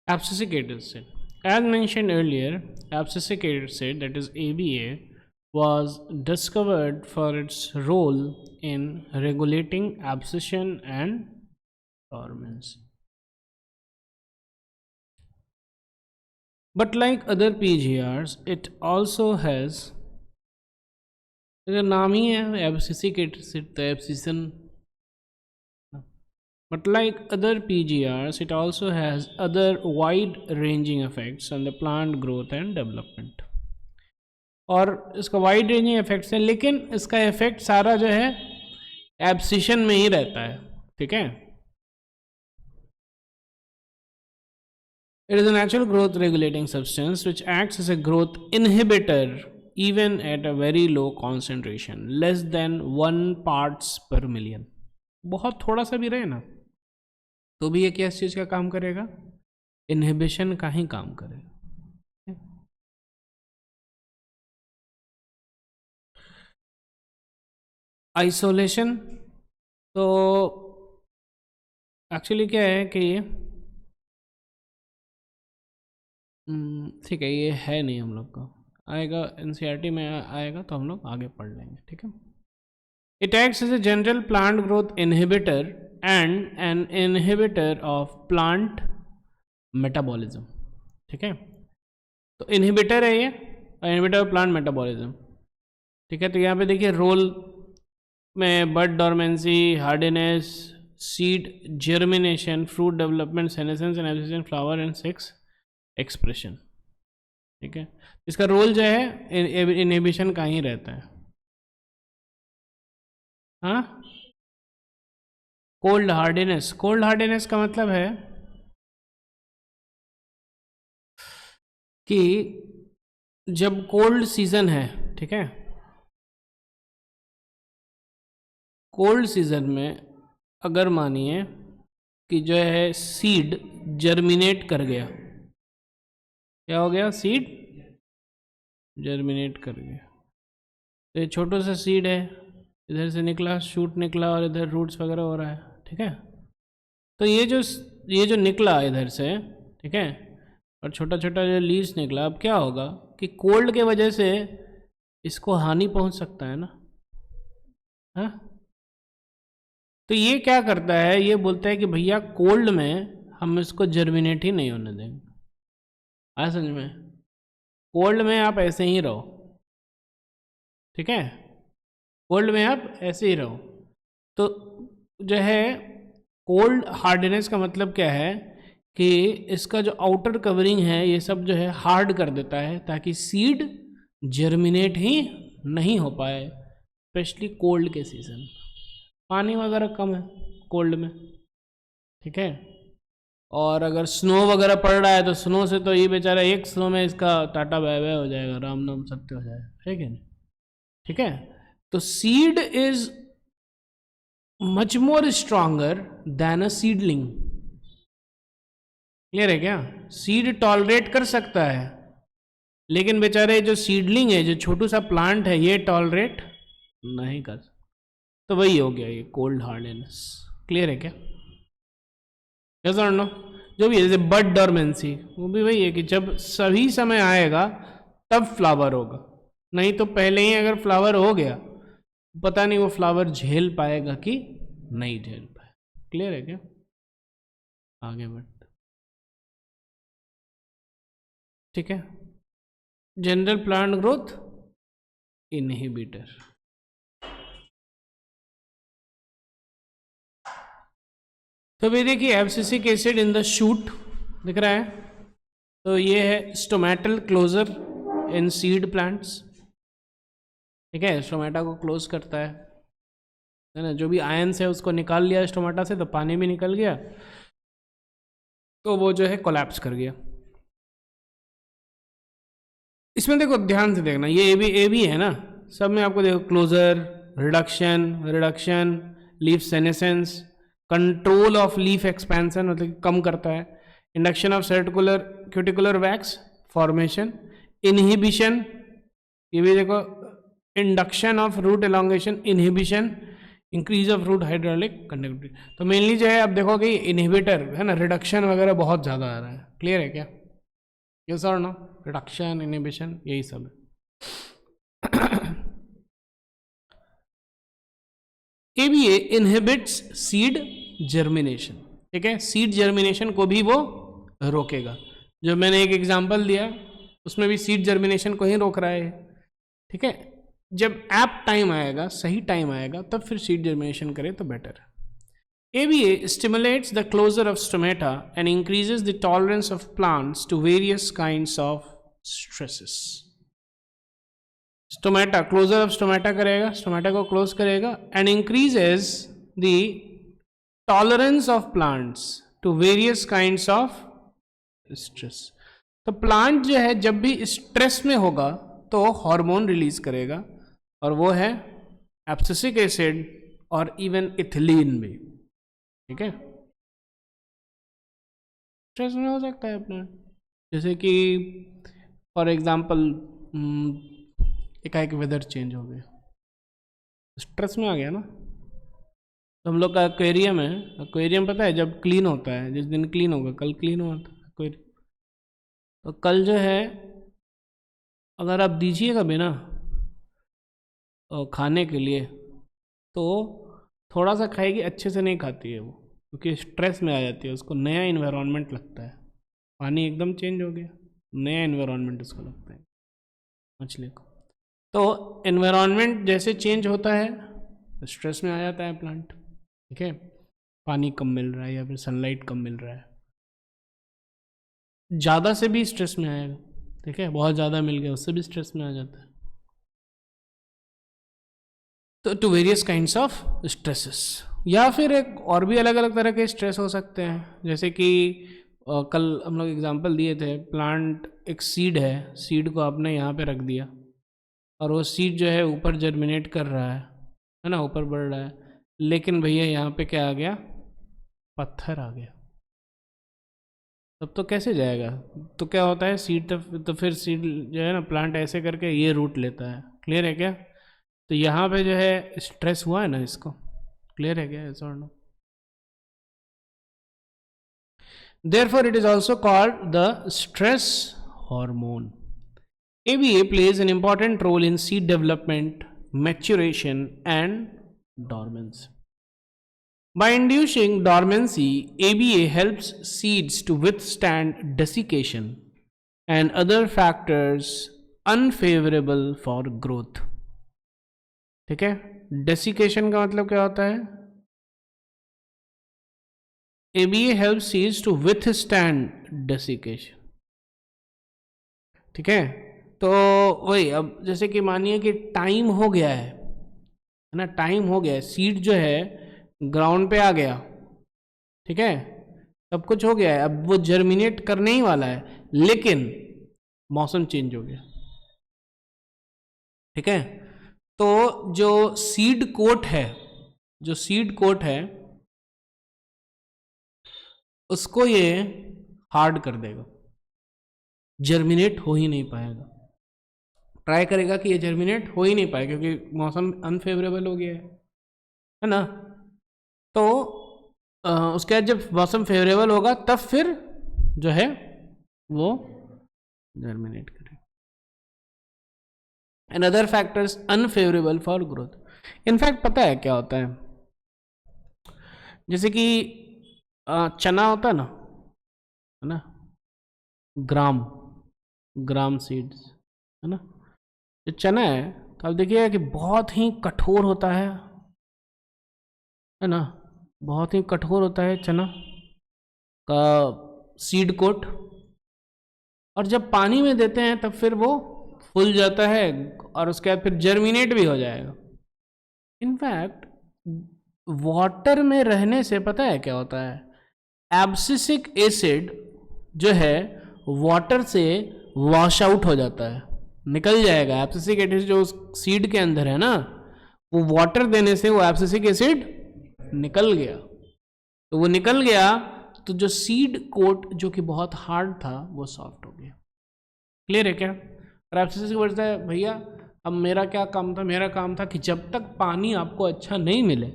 abscisic acid. As mentioned earlier, abscisic acid, that is ABA, was discovered for its role in regulating abscission and dormancy. But like other PGRs, it also has नाम ही है abscisic acid, the abscission. But like other PGRs, it also has other wide-ranging effects on the plant growth and development. और इसका wide ranging effects है, लेकिन इसका effect सारा जो है एब्सिशन में ही रहता है. ठीक है. It is a natural growth regulating substance which acts as a growth inhibitor even at a very low concentration, less than 1 parts per million. बहुत थोड़ा सा भी रहे ना तो भी ये किस चीज़ का काम करेगा? इनहिबिशन का ही काम करेगा. आइसोलेशन तो एक्चुअली क्या है कि ये ठीक है, ये है नहीं, हम लोग को आएगा एनसीईआरटी में आएगा तो हम लोग आगे पढ़ लेंगे. ठीक है. It acts as a general plant growth inhibitor and an inhibitor of plant metabolism. ठीक है. तो इनहिबिटर है ये, इनहिबिटर ऑफ प्लांट मेटाबॉलिज्म. ठीक है. तो यहाँ पे देखिए रोल में bud dormancy, hardness, seed germination, fruit development, senescence and abscission, flower and sex expression. ठीक है. इसका रोल जो है इनहिबिशन का ही रहता है. हाँ. कोल्ड हार्डनेस, कोल्ड हार्डनेस का मतलब है कि जब कोल्ड सीजन है, ठीक है, कोल्ड सीजन में अगर मानिए कि जो है सीड जर्मिनेट कर गया, क्या हो गया? सीड जर्मिनेट कर गया. तो ये छोटा सा सीड है, इधर से निकला, शूट निकला और इधर रूट्स वगैरह हो रहा है. ठीक है. तो ये जो निकला इधर से, ठीक है, और छोटा छोटा जो लीव्स निकला, अब क्या होगा कि कोल्ड के वजह से इसको हानि पहुंच सकता है ना. हाँ. तो ये क्या करता है, ये बोलता है कि भैया कोल्ड में हम इसको जर्मिनेट ही नहीं होने देंगे. आया समझ में? कोल्ड में आप ऐसे ही रहो. ठीक है. कोल्ड में आप ऐसे ही रहो. तो जो है कोल्ड हार्डनेस का मतलब क्या है कि इसका जो आउटर कवरिंग है ये सब जो है हार्ड कर देता है ताकि सीड जर्मिनेट ही नहीं हो पाए, स्पेशली कोल्ड के सीजन. पानी वगैरह कम है कोल्ड में. ठीक है. और अगर स्नो वगैरह पड़ रहा है तो स्नो से तो ये बेचारा एक स्नो में इसका टाटा बाय बाय हो जाएगा, राम नाम सत्य हो जाएगा. है कि नहीं? ठीक है. तो seed is much more stronger than a seedling. Clear है क्या? सीड टॉलरेट कर सकता है, लेकिन बेचारे जो सीडलिंग है, जो छोटू सा प्लांट है, ये टॉलरेट नहीं कर सकता. तो वही हो गया ये कोल्ड हार्डनेस. क्लियर है क्या? यस और नो? जो भी है, जैसे बड डॉर्मेंसी, वो भी वही है कि जब सही समय आएगा तब फ्लावर होगा, नहीं तो पहले ही अगर फ्लावर हो गया पता नहीं वो फ्लावर झेल पाएगा कि नहीं झेल पाए. क्लियर है क्या? आगे बढ़. ठीक है. General plant growth inhibitor. तो भी देखिए abscisic acid in the shoot दिख रहा है. तो ये है स्टोमेटल क्लोजर इन सीड प्लांट्स. ठीक है. स्टोमेटा को क्लोज करता है ना. जो भी आयंस है उसको निकाल लिया स्टोमेटा से, तो पानी भी निकल गया, तो वो जो है कोलैप्स कर गया. इसमें देखो ध्यान से देखना, ये ए भी है ना, सब में आपको देखो closure, reduction, leaf senescence, control of leaf expansion मतलब कम करता है, induction of circular cuticular wax formation, inhibition, ये भी देखो, induction of root elongation, inhibition, increase of root hydraulic conductivity. तो मेनली जो है आप देखो कि इनहिबिटर है ना, रिडक्शन वगैरह बहुत ज़्यादा आ रहा है. क्लियर है क्या? यस और नो? रिडक्शन, इनहिबिशन, यही सब है। ABA इनहिबिट्स सीड जर्मिनेशन, ठीक है, सीड जर्मिनेशन को भी वो रोकेगा। जो मैंने एक एग्जांपल दिया उसमें भी सीड जर्मिनेशन को ही रोक रहा है, ठीक है। जब एप्ट टाइम आएगा, सही टाइम आएगा, तब फिर सीड जर्मिनेशन करे तो बेटर है। ABA stimulates the closure of stomata and increases the tolerance of plants to various kinds of stresses. Stomata, closure of stomata करेगा, stomata को close करेगा, and increases the tolerance of plants to various kinds of stress. तो plant जो है जब भी stress में होगा तो हार्मोन रिलीज करेगा, और वो है एब्सिसिक एसिड और इवन इथिलीन भी, ठीक है। स्ट्रेस में हो सकता है प्लांट, जैसे कि फॉर एग्जांपल एकाएक वेदर चेंज हो गया, स्ट्रेस में आ गया ना। तो हम लोग का एक्वेरियम है, एक्वेरियम पता है जब क्लीन होता है, जिस दिन क्लीन होगा, कल क्लीन हुआ था एक्वेरियम, तो कल जो है अगर आप दीजिएगा भी ना खाने के लिए, तो थोड़ा सा खाएगी, अच्छे से नहीं खाती है वो, क्योंकि स्ट्रेस में आ जाती है, उसको नया इन्वायरमेंट लगता है। पानी एकदम चेंज हो गया, नया इन्वायरमेंट उसको लगता है मछली को। तो इन्वायरमेंट जैसे चेंज होता है स्ट्रेस में आ जाता है प्लांट, ठीक है। पानी कम मिल रहा है या फिर सनलाइट कम मिल रहा है, ज़्यादा से भी स्ट्रेस में आएगा, ठीक है। बहुत ज़्यादा मिल गया उससे भी स्ट्रेस में आ जाता है। तो to various kinds of stresses, या फिर एक और भी अलग अलग तरह के स्ट्रेस हो सकते हैं, जैसे कि कल हम लोग एग्जांपल दिए थे, प्लांट एक सीड है, सीड को आपने यहाँ पे रख दिया और वो सीड जो है ऊपर जर्मिनेट कर रहा है ना, ऊपर बढ़ रहा है, लेकिन भैया यहाँ पे क्या आ गया, पत्थर आ गया, तब तो कैसे जाएगा? तो क्या होता है, सीड तो फिर सीड जो है ना, प्लांट ऐसे करके ये रूट लेता है। क्लियर है क्या? तो यहाँ पे जो है स्ट्रेस हुआ है ना इसको, क्लियर है क्या? ऐसा और no? Therefore, it is also called the stress hormone. ABA plays an important role in seed development, maturation, and dormancy. By inducing dormancy, ABA helps seeds to withstand desiccation and other factors unfavorable for growth. ठीक है, desiccation का मतलब क्या होता है? ABA helps seeds to withstand desiccation, ठीक है। तो वही, अब जैसे कि मानिए कि टाइम हो गया है ना, टाइम हो गया है, सीड जो है ग्राउंड पे आ गया, ठीक है, सब कुछ हो गया है, अब वो जर्मिनेट करने ही वाला है, लेकिन मौसम चेंज हो गया, ठीक है। तो जो सीड कोट है, जो सीड कोट है उसको ये हार्ड कर देगा, जर्मिनेट हो ही नहीं पाएगा, ट्राई करेगा कि ये जर्मिनेट हो ही नहीं पाए, क्योंकि मौसम अनफेवरेबल हो गया है ना। तो उसके बाद जब मौसम फेवरेबल होगा तब फिर जो है वो जर्मिनेट करेगा। And other factors unfavourable for growth. In fact पता है क्या होता है, जैसे कि चना होता है ना, ग्राम सीड्स, है ना। जो चना है तो आप देखिएगा कि बहुत ही कठोर होता है ना, बहुत ही कठोर होता है चना का सीड कोट, और जब पानी में देते हैं तब फिर वो फूल जाता है और उसके बाद फिर जर्मिनेट भी हो जाएगा। इनफैक्ट वाटर में रहने से पता है क्या होता है, एब्सिसिक एसिड जो है वाटर से वॉश आउट हो जाता है, निकल जाएगा। एब्सिसिक एसिड जो उस सीड के अंदर है ना, वो वाटर देने से वो एब्सिसिक एसिड निकल गया, तो वो निकल गया तो जो सीड कोट जो कि बहुत हार्ड था वो सॉफ्ट हो गया। क्लियर है क्या? और एब्सिसिक बोलता है भैया अब मेरा क्या काम था, मेरा काम था कि जब तक पानी आपको अच्छा नहीं मिले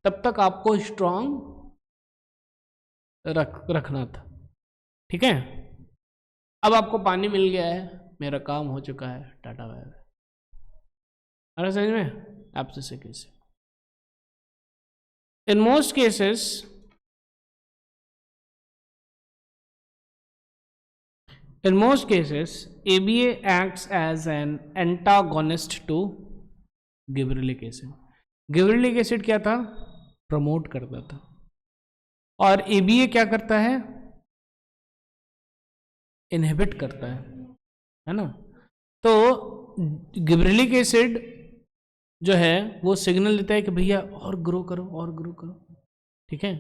तब तक आपको स्ट्रांग रखना था, ठीक है। अब आपको पानी मिल गया है, मेरा काम हो चुका है, टाटा बाय बाय। अरे समझ में, abscisic acid. In most cases, ABA acts as an antagonist to gibberellic acid. Gibberellic acid क्या था? प्रमोट करता था, और ABA क्या करता है? इनहिबिट करता है ना। तो गिबरेलिक एसिड जो है वो सिग्नल देता है कि भैया और ग्रो करो, और ग्रो करो, ठीक है।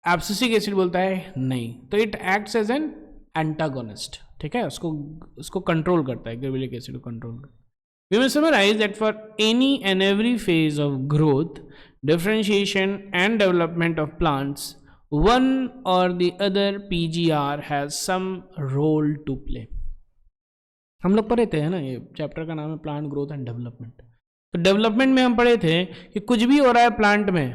एब्सिसिक एसिड बोलता है नहीं, तो it acts as an antagonist, ठीक है, उसको कंट्रोल करता है, गिबरेलिक एसिड को कंट्रोल करता है। We will summarize that for any and every phase of growth, differentiation and development of plants, one or the other PGR has some role to play. हम लोग पढ़े थे, है ना, ये चैप्टर का नाम है प्लांट ग्रोथ एंड डेवलपमेंट। तो डेवलपमेंट में हम पढ़े थे कि कुछ भी हो रहा है प्लांट में,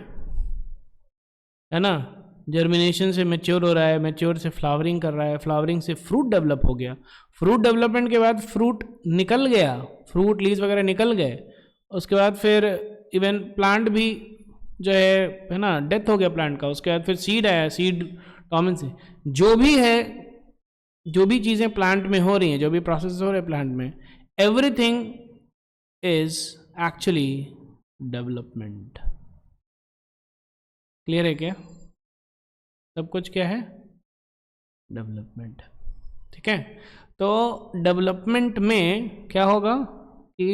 है ना, जर्मिनेशन से मैच्योर हो रहा है, मैच्योर से फ्लावरिंग कर रहा है, फ्लावरिंग से फ्रूट डेवलप हो गया, फ्रूट डेवलपमेंट के बाद फ्रूट निकल गया, फ्रूट लीव्स वगैरह निकल गए, उसके बाद फिर इवन प्लांट भी जो है ना, डेथ हो गया प्लांट का, उसके बाद फिर सीड आया, सीड टॉमिन से, जो भी है, जो भी चीज़ें प्लांट में हो रही हैं, जो भी प्रोसेस हो रहे हैं प्लांट में, everything is actually development. Clear है क्या? सब कुछ क्या है? डेवलपमेंट, ठीक है। तो डेवलपमेंट में क्या होगा कि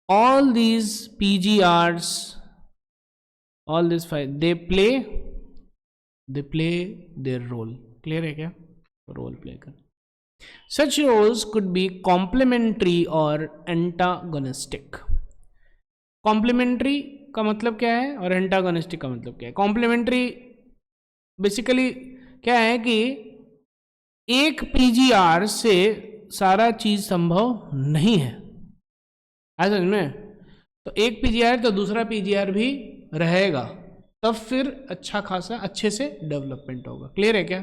all these PGRs, all this they play their role. Clear है क्या? रोल प्ले कर। Such roles could be complementary और एंटागोनिस्टिक। कॉम्प्लीमेंट्री का मतलब क्या है और एंटागोनिस्टिक का मतलब क्या है? कॉम्प्लीमेंट्री बेसिकली क्या है कि एक PGR से सारा चीज संभव नहीं है, समझ में। तो एक PGR तो दूसरा PGR भी रहेगा, तब फिर अच्छा खासा अच्छे से डेवलपमेंट होगा। क्लियर है क्या?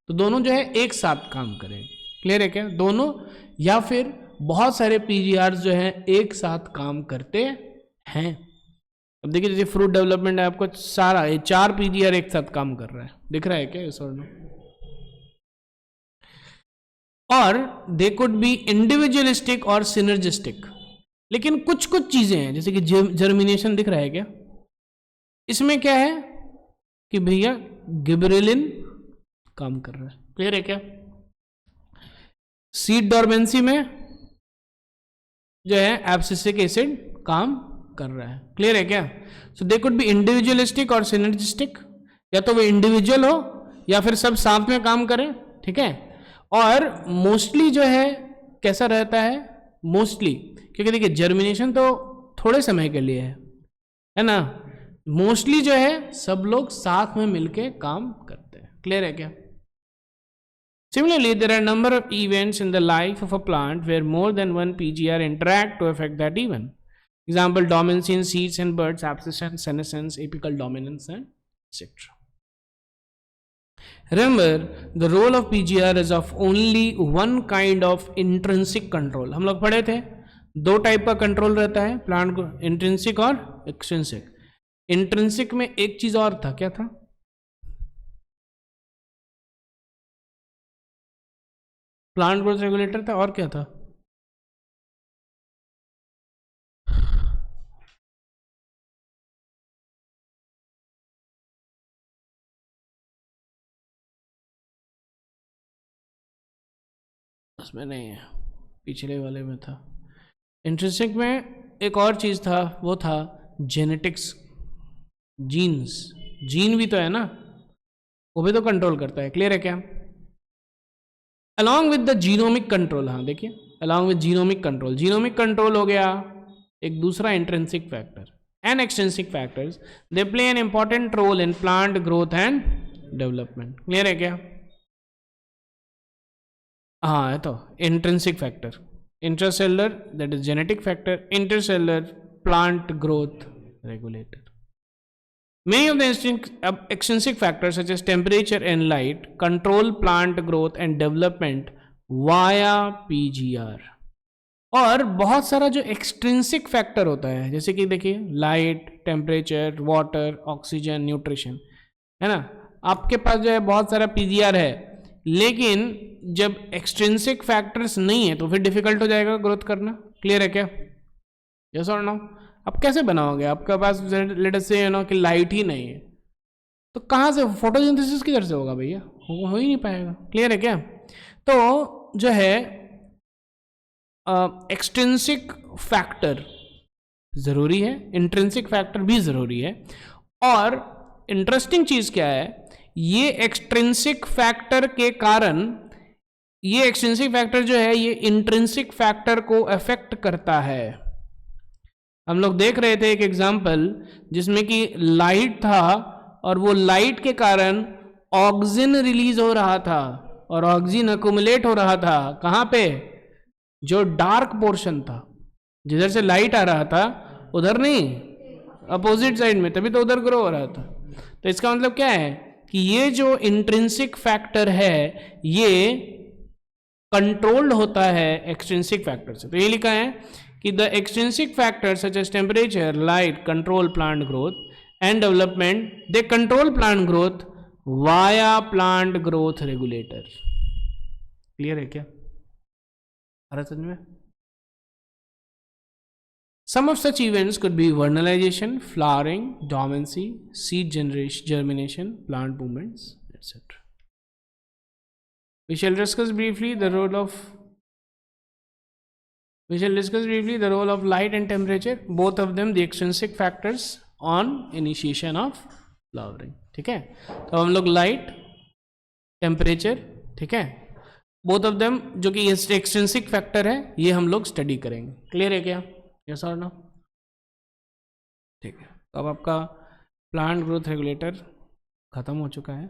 तो दोनों जो है एक साथ काम करेंगे। क्लियर है क्या? दोनों या फिर बहुत सारे PGR जो है एक साथ काम करते हैं। अब देखिए जैसे फ्रूट डेवलपमेंट है, आपको सारा ये 4 PGR एक साथ काम कर रहा है, दिख रहा है क्या ये सर? और दे कुड बी इंडिविजुअलिस्टिक और सिनर्जिस्टिक। लेकिन कुछ कुछ चीजें हैं, जैसे कि जर्मिनेशन दिख रहा है क्या? इसमें क्या है कि भैया गिबरेलिन काम कर रहा है। क्लियर है क्या? सीड डॉर्मेंसी में जो है एब्सिसिक एसिड काम कर रहा है। क्लियर है क्या? सो दे कुड बी इंडिविजुअलिस्टिक और सिनर्जिस्टिक, या तो वो इंडिविजुअल हो या फिर सब साथ में काम करें, ठीक है। और मोस्टली जो है कैसा रहता है? मोस्टली, क्योंकि देखिए जर्मिनेशन तो थोड़े समय के लिए है ना, मोस्टली जो है सब लोग साथ में मिलके काम करते हैं। क्लियर है क्या? Similarly, there are a number of events in the life of a plant where more than one PGR interact to affect that event. Example, dormancy in seeds and buds, abscission, senescence, apical dominance, and etc. Remember, the role of PGR is of only one kind of intrinsic control. हम लोग पढ़े थे 2 type का control रहता है plant को, intrinsic और extrinsic. Intrinsic में एक चीज और था, क्या था? प्लांट ग्रोथ रेगुलेटर था, और क्या था? उसमें नहीं है, पिछले वाले में था। इंट्रिंसिक में एक और चीज था, वो था जेनेटिक्स, जीन्स। जीन भी तो है ना, वो भी तो कंट्रोल करता है। क्लियर है क्या? Along with the genomic control, हाँ देखिए, along with genomic control, genomic control हो गया एक दूसरा intrinsic factor, and extrinsic factors they play an important role in plant growth and development. Clear है क्या? हाँ है तो intrinsic factor, intracellular that is genetic factor, intercellular plant growth regulator. Many of the extrinsic factors such as temperature and light control plant growth and development via PGR. और बहुत सारा जो extrinsic factor होता है, जैसे कि देखिए light, temperature, water, oxygen, nutrition, है ना, आपके पास जो है बहुत सारा पीजीआर है, लेकिन जब एक्सट्रिंसिक फैक्टर्स नहीं है तो फिर डिफिकल्ट हो जाएगा ग्रोथ करना। क्लियर है क्या? यस और नो? अब कैसे बनाओगे? आपके पास लेट अस से कि लाइट ही नहीं है, तो कहाँ से फोटोसिंथेसिस किधर से होगा भैया? हो ही नहीं पाएगा। क्लियर है क्या? तो जो है एक्सट्रिंसिक फैक्टर ज़रूरी है, इंट्रिंसिक फैक्टर भी ज़रूरी है। और इंटरेस्टिंग चीज़ क्या है, ये एक्सट्रिंसिक फैक्टर के कारण, ये एक्सट्रिंसिक फैक्टर जो है ये इंट्रिंसिक फैक्टर को अफेक्ट करता है। हम लोग देख रहे थे एक एग्जाम्पल जिसमें कि लाइट था और वो लाइट के कारण ऑक्सीजन रिलीज हो रहा था और ऑक्सीजन अकुमुलेट हो रहा था। कहाँ पे? जो डार्क पोर्शन था, जिधर से लाइट आ रहा था उधर नहीं, अपोजिट साइड में, तभी तो उधर ग्रो हो रहा था। तो इसका मतलब क्या है कि ये जो इंट्रिंसिक फैक्टर है ये कंट्रोल्ड होता है एक्सट्रिंसिक फैक्टर से। तो ये लिखा है कि the extrinsic factor such as temperature, light control plant growth and development, they control plant growth via plant growth regulator. Clear है क्या? समझ में? Some of such events could be vernalization, flowering, dormancy, seed generation, germination, plant movements, etc. We shall discuss briefly the role of light and temperature, both of them the extrinsic factors on initiation of flowering. ठीक है? तो हम लोग light, temperature, ठीक है, both of them जो कि extrinsic factor है, ये हम लोग स्टडी करेंगे। क्लियर है क्या? यस और नो? ठीक है। तो अब आपका प्लांट ग्रोथ रेगुलेटर खत्म हो चुका है।